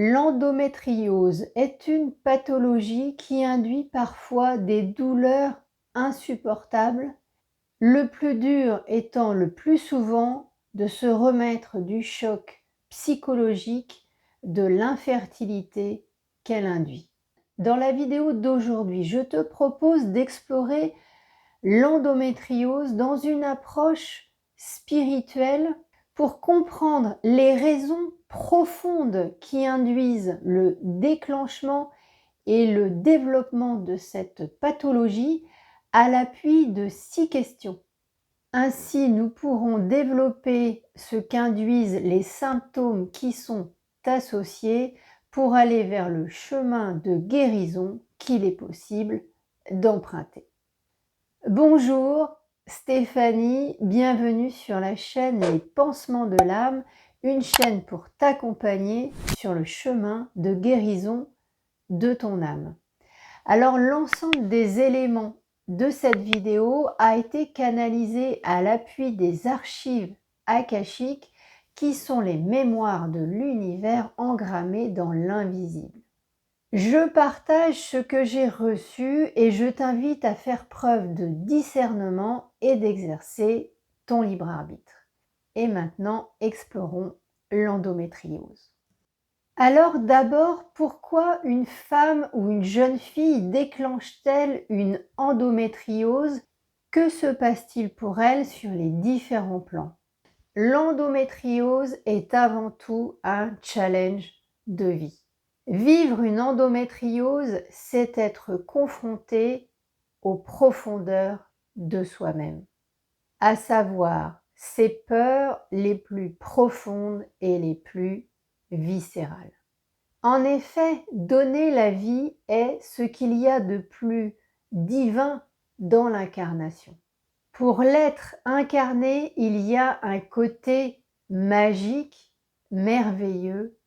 L'endométriose est une pathologie qui induit parfois des douleurs insupportables, le plus dur étant le plus souvent de se remettre du choc psychologique de l'infertilité qu'elle induit. Dans la vidéo d'aujourd'hui, je te propose d'explorer l'endométriose dans une approche spirituelle pour comprendre les raisons profondes qui induisent le déclenchement et le développement de cette pathologie à l'appui de 6 questions. Ainsi, nous pourrons développer ce qu'induisent les symptômes qui sont associés pour aller vers le chemin de guérison qu'il est possible d'emprunter. Bonjour Stéphanie, bienvenue sur la chaîne Les Pansements de l'âme, une chaîne pour t'accompagner sur le chemin de guérison de ton âme. Alors l'ensemble des éléments de cette vidéo a été canalisé à l'appui des archives akashiques qui sont les mémoires de l'univers engrammées dans l'invisible. Je partage ce que j'ai reçu et je t'invite à faire preuve de discernement et d'exercer ton libre arbitre. Et maintenant, explorons l'endométriose. Alors d'abord, pourquoi une femme ou une jeune fille déclenche-t-elle une endométriose? Que se passe-t-il pour elle sur les différents plans? L'endométriose est avant tout un challenge de vie. Vivre une endométriose, c'est être confronté aux profondeurs de soi-même, à savoir ses peurs les plus profondes et les plus viscérales. En effet, donner la vie est ce qu'il y a de plus divin dans l'incarnation. Pour l'être incarné, il y a un côté magique, merveilleux,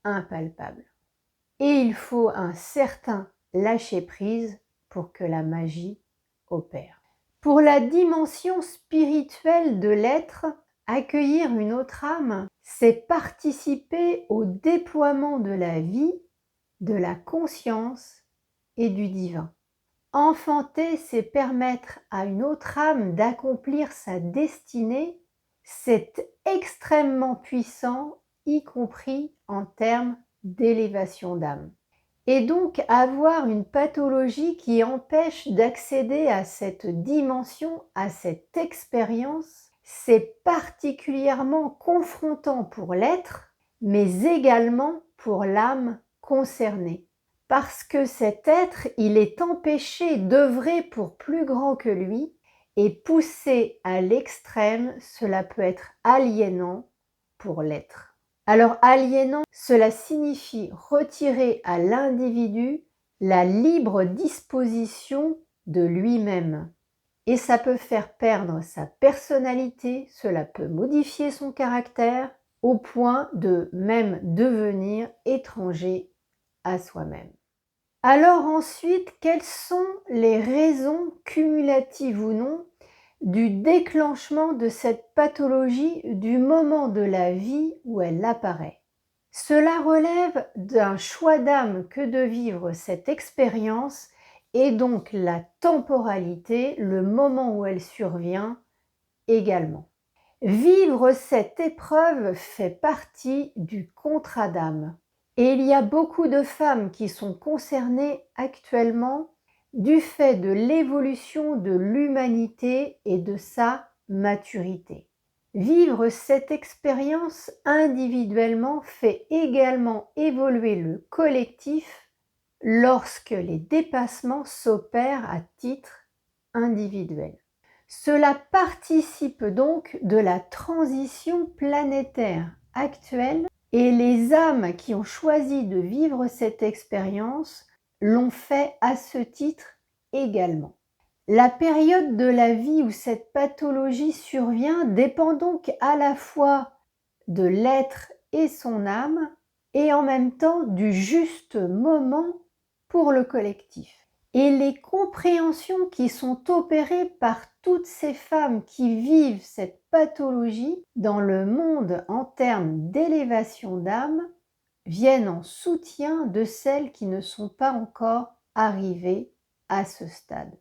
impalpable. Et il faut un certain lâcher-prise pour que la magie opère. Pour la dimension spirituelle de l'être, accueillir une autre âme, c'est participer au déploiement de la vie, de la conscience et du divin. Enfanter, c'est permettre à une autre âme d'accomplir sa destinée. C'est extrêmement puissant, y compris en termes d'élévation d'âme. Et donc avoir une pathologie qui empêche d'accéder à cette dimension, à cette expérience, c'est particulièrement confrontant pour l'être, mais également pour l'âme concernée. Parce que cet être, il est empêché d'œuvrer pour plus grand que lui, et poussé à l'extrême, cela peut être aliénant pour l'être. Alors aliénant, cela signifie retirer à l'individu la libre disposition de lui-même. Et ça peut faire perdre sa personnalité, cela peut modifier son caractère, au point de même devenir étranger à soi-même. Alors ensuite, quelles sont les raisons cumulatives ou non du déclenchement de cette pathologie du moment de la vie où elle apparaît? Cela relève d'un choix d'âme que de vivre cette expérience et donc la temporalité, le moment où elle survient également. Vivre cette épreuve fait partie du contrat d'âme. Et il y a beaucoup de femmes qui sont concernées actuellement du fait de l'évolution de l'humanité et de sa maturité. Vivre cette expérience individuellement fait également évoluer le collectif lorsque les dépassements s'opèrent à titre individuel. Cela participe donc de la transition planétaire actuelle et les âmes qui ont choisi de vivre cette expérience l'ont fait à ce titre également. La période de la vie où cette pathologie survient dépend donc à la fois de l'être et son âme et en même temps du juste moment pour le collectif. Et les compréhensions qui sont opérées par toutes ces femmes qui vivent cette pathologie dans le monde en termes d'élévation d'âme viennent en soutien de celles qui ne sont pas encore arrivées à ce stade.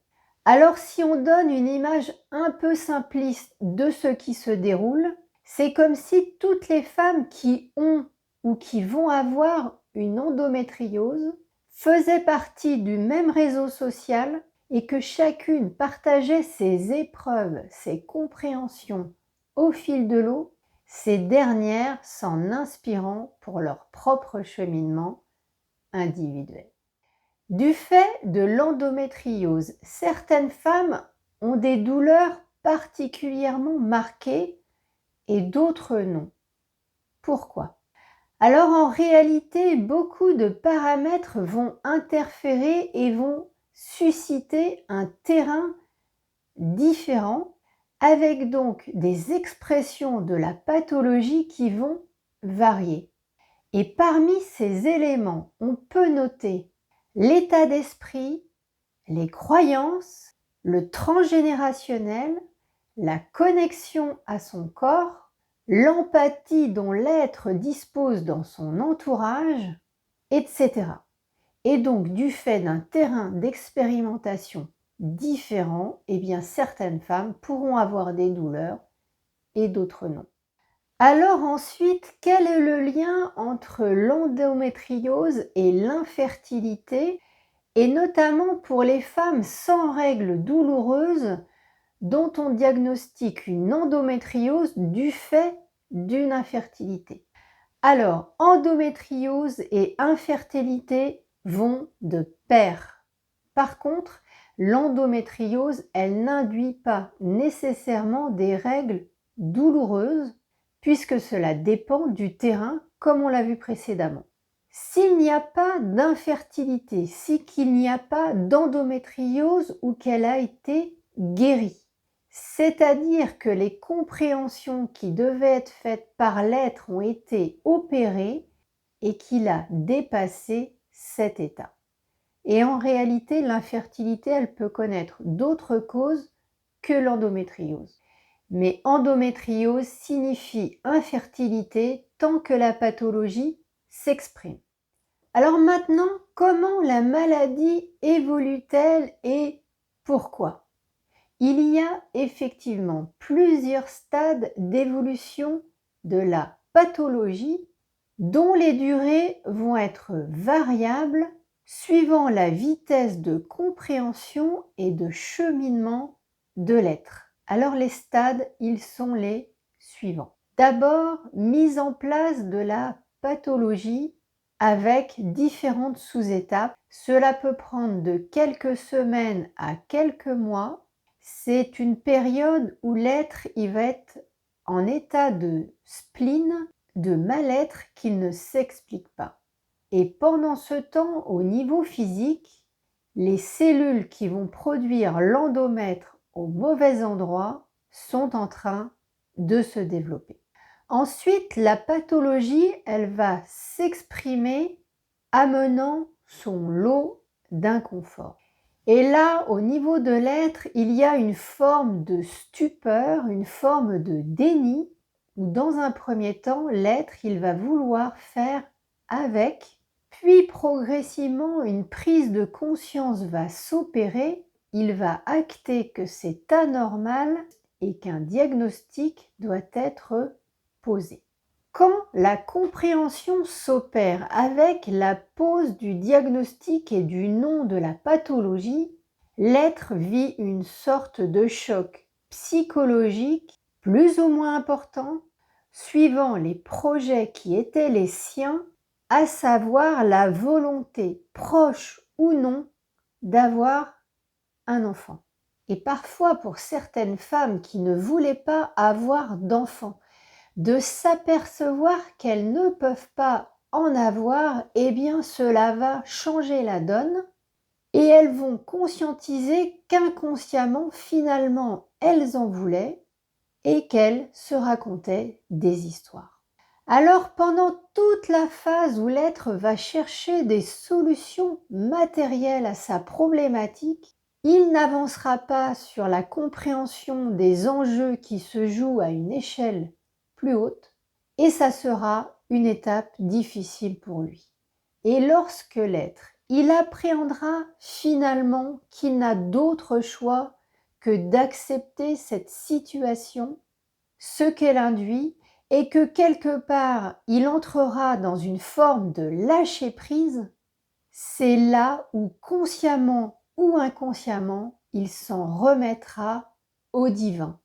Alors si on donne une image un peu simpliste de ce qui se déroule, c'est comme si toutes les femmes qui ont ou qui vont avoir une endométriose faisaient partie du même réseau social et que chacune partageait ses épreuves, ses compréhensions au fil de l'eau, ces dernières s'en inspirant pour leur propre cheminement individuel. Du fait de l'endométriose, certaines femmes ont des douleurs particulièrement marquées et d'autres non. Pourquoi? Alors en réalité, beaucoup de paramètres vont interférer et vont susciter un terrain différent, avec donc des expressions de la pathologie qui vont varier. Et parmi ces éléments, on peut noter l'état d'esprit, les croyances, le transgénérationnel, la connexion à son corps, l'empathie dont l'être dispose dans son entourage, etc. Et donc, du fait d'un terrain d'expérimentation différent, eh bien, certaines femmes pourront avoir des douleurs et d'autres non. Alors ensuite, quel est le lien entre l'endométriose et l'infertilité, et notamment pour les femmes sans règles douloureuses dont on diagnostique une endométriose du fait d'une infertilité? Alors, endométriose et infertilité vont de pair. Par contre, l'endométriose, elle n'induit pas nécessairement des règles douloureuses, puisque cela dépend du terrain, comme on l'a vu précédemment. S'il n'y a pas d'infertilité, si qu'il n'y a pas d'endométriose ou qu'elle a été guérie, c'est-à-dire que les compréhensions qui devaient être faites par l'être ont été opérées et qu'il a dépassé cet état. Et en réalité, l'infertilité, elle peut connaître d'autres causes que l'endométriose. Mais endométriose signifie infertilité tant que la pathologie s'exprime. Alors maintenant, comment la maladie évolue-t-elle et pourquoi? Il y a effectivement plusieurs stades d'évolution de la pathologie dont les durées vont être variables suivant la vitesse de compréhension et de cheminement de l'être. Alors les stades, ils sont les suivants. D'abord, mise en place de la pathologie avec différentes sous-étapes. Cela peut prendre de quelques semaines à quelques mois. C'est une période où l'être il va être en état de spleen, de mal-être qu'il ne s'explique pas. Et pendant ce temps, au niveau physique, les cellules qui vont produire l'endomètre au mauvais endroit sont en train de se développer. Ensuite, la pathologie, elle va s'exprimer amenant son lot d'inconfort. Et là, au niveau de l'être, il y a une forme de stupeur, une forme de déni, où dans un premier temps, l'être, il va vouloir faire avec, puis progressivement, une prise de conscience va s'opérer, il va acter que c'est anormal et qu'un diagnostic doit être posé. Quand la compréhension s'opère avec la pose du diagnostic et du nom de la pathologie, l'être vit une sorte de choc psychologique plus ou moins important, suivant les projets qui étaient les siens, à savoir la volonté, proche ou non, d'avoir un enfant. Et parfois pour certaines femmes qui ne voulaient pas avoir d'enfant, de s'apercevoir qu'elles ne peuvent pas en avoir, eh bien cela va changer la donne et elles vont conscientiser qu'inconsciemment, finalement, elles en voulaient et qu'elles se racontaient des histoires. Alors pendant toute la phase où l'être va chercher des solutions matérielles à sa problématique, il n'avancera pas sur la compréhension des enjeux qui se jouent à une échelle plus haute, et ça sera une étape difficile pour lui. Et lorsque l'être, il appréhendera finalement qu'il n'a d'autre choix que d'accepter cette situation, ce qu'elle induit, et que quelque part il entrera dans une forme de lâcher-prise, c'est là où consciemment ou inconsciemment il s'en remettra au divin.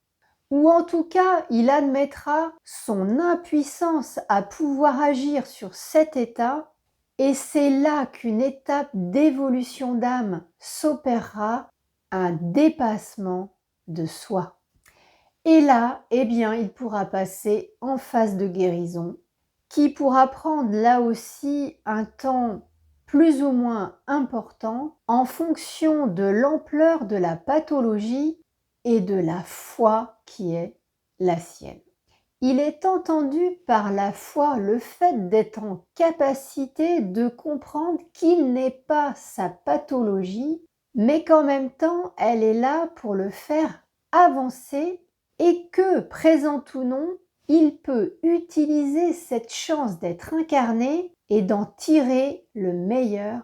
Ou en tout cas, il admettra son impuissance à pouvoir agir sur cet état, et c'est là qu'une étape d'évolution d'âme s'opérera, un dépassement de soi. Et là, eh bien, il pourra passer en phase de guérison, qui pourra prendre là aussi un temps plus ou moins important en fonction de l'ampleur de la pathologie et de la foi qui est la sienne. Il est entendu par la foi le fait d'être en capacité de comprendre qu'il n'est pas sa pathologie, mais qu'en même temps, elle est là pour le faire avancer et que, présent ou non, il peut utiliser cette chance d'être incarné et d'en tirer le meilleur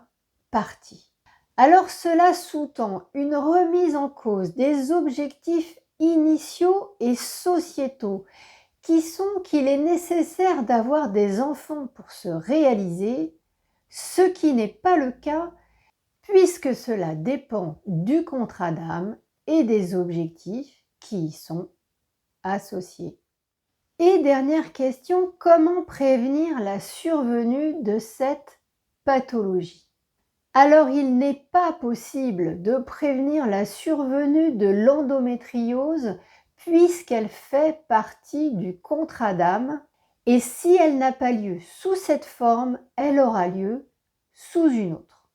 parti. Alors cela sous-tend une remise en cause des objectifs initiaux et sociétaux qui sont qu'il est nécessaire d'avoir des enfants pour se réaliser, ce qui n'est pas le cas puisque cela dépend du contrat d'âme et des objectifs qui y sont associés. Et dernière question, comment prévenir la survenue de cette pathologie? Alors il n'est pas possible de prévenir la survenue de l'endométriose puisqu'elle fait partie du contrat d'âme et si elle n'a pas lieu sous cette forme, elle aura lieu sous une autre.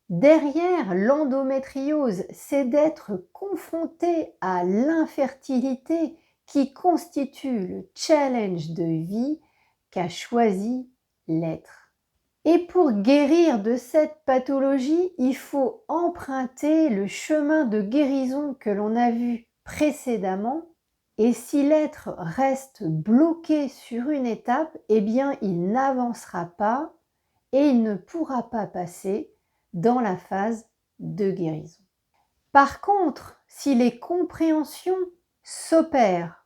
Derrière l'endométriose, c'est d'être confronté à l'infertilité qui constitue le challenge de vie qu'a choisi l'être. Et pour guérir de cette pathologie, il faut emprunter le chemin de guérison que l'on a vu précédemment. Et si l'être reste bloqué sur une étape, eh bien il n'avancera pas et il ne pourra pas passer dans la phase de guérison. Par contre, si les compréhensions s'opèrent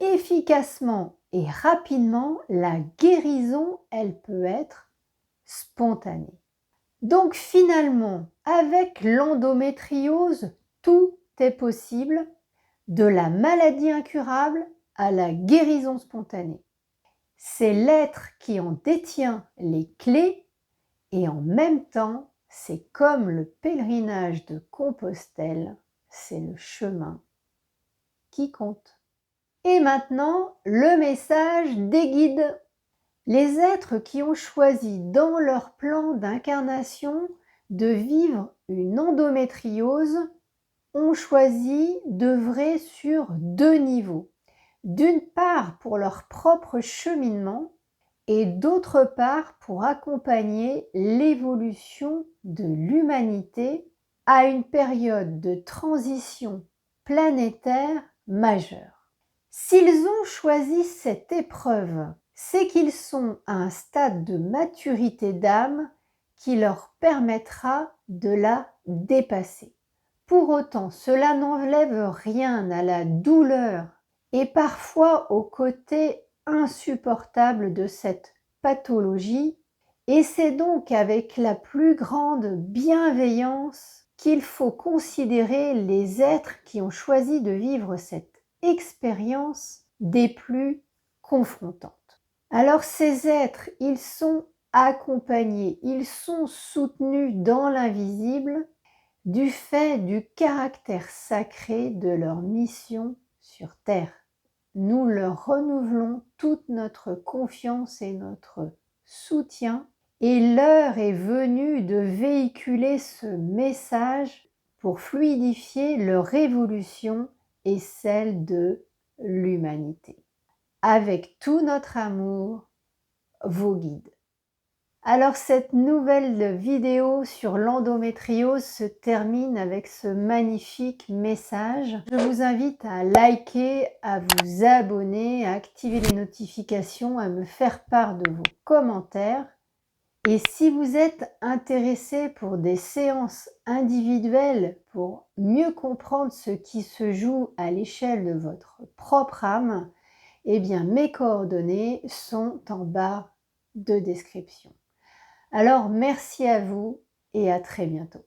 efficacement et rapidement, la guérison, elle peut être spontanée. Donc finalement, avec l'endométriose, tout est possible, de la maladie incurable à la guérison spontanée. C'est l'être qui en détient les clés et en même temps, c'est comme le pèlerinage de Compostelle, c'est le chemin qui compte. Et maintenant, le message des guides. Les êtres qui ont choisi dans leur plan d'incarnation de vivre une endométriose ont choisi d'œuvrer sur deux niveaux. D'une part pour leur propre cheminement et d'autre part pour accompagner l'évolution de l'humanité à une période de transition planétaire majeure. S'ils ont choisi cette épreuve, c'est qu'ils sont à un stade de maturité d'âme qui leur permettra de la dépasser. Pour autant, cela n'enlève rien à la douleur et parfois au côté insupportable de cette pathologie, et c'est donc avec la plus grande bienveillance qu'il faut considérer les êtres qui ont choisi de vivre cette expérience des plus confrontantes. Alors ces êtres, ils sont accompagnés, ils sont soutenus dans l'invisible du fait du caractère sacré de leur mission sur Terre. Nous leur renouvelons toute notre confiance et notre soutien et l'heure est venue de véhiculer ce message pour fluidifier leur évolution et celle de l'humanité. Avec tout notre amour, vos guides. Alors cette nouvelle vidéo sur l'endométriose se termine avec ce magnifique message. Je vous invite à liker, à vous abonner, à activer les notifications, à me faire part de vos commentaires. Et si vous êtes intéressé pour des séances individuelles pour mieux comprendre ce qui se joue à l'échelle de votre propre âme, eh bien mes coordonnées sont en barre de description. Alors merci à vous et à très bientôt.